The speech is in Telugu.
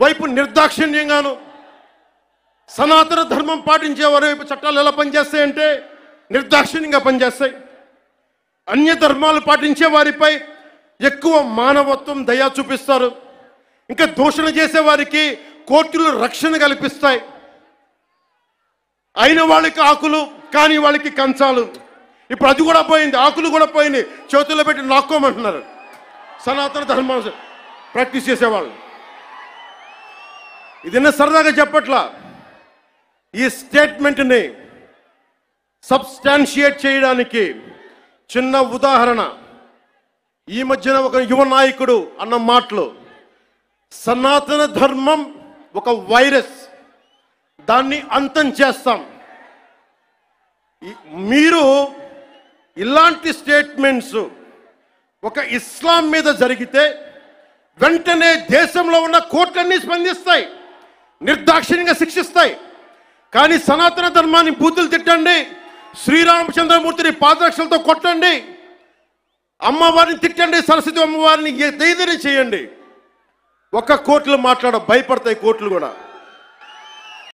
వైపు నిర్దాక్షిణ్యంగాను, సనాతన ధర్మం పాటించే వారి వైపు చట్టాలు ఎలా పనిచేస్తాయంటే నిర్దాక్షిణ్యంగా పనిచేస్తాయి. అన్య ధర్మాలు పాటించే వారిపై ఎక్కువ మానవత్వం, దయ చూపిస్తారు. ఇంకా దూషణ చేసే వారికి కోర్టులు రక్షణ కల్పిస్తాయి. అయిన వాళ్ళకి ఆకులు, కానీ వాళ్ళకి కంచాలు. ఇప్పుడు అది కూడా పోయింది, ఆకులు కూడా పోయింది, చేతుల్లో పెట్టి నాక్కోమంటున్నారు సనాతన ధర్మం ప్రాక్టీస్ చేసేవాళ్ళు. ఇదన్నా సరదాగా చెప్పట్లా. ఈ స్టేట్మెంట్ని సబ్స్టాన్షియేట్ చేయడానికి చిన్న ఉదాహరణ. ఈ మధ్యన ఒక యువ నాయకుడు అన్న మాటలు, సనాతన ధర్మం ఒక వైరస్, దాన్ని అంతం చేస్తాం. మీరు ఇలాంటి స్టేట్మెంట్స్ ఒక ఇస్లాం మీద జరిగితే వెంటనే దేశంలో ఉన్న కోర్టులన్నీ స్పందిస్తాయి, నిర్దాక్షిణ్యంగా శిక్షిస్తాయి. కానీ సనాతన ధర్మాన్ని బూతులు తిట్టండి, శ్రీరామచంద్రమూర్తిని పాదరక్షలతో కొట్టండి, అమ్మవారిని తిట్టండి, సరస్వతి అమ్మవారిని ఏదైనా చేయండి, ఒక్క కోర్టులు భయపడతాయి కోర్టులు కూడా.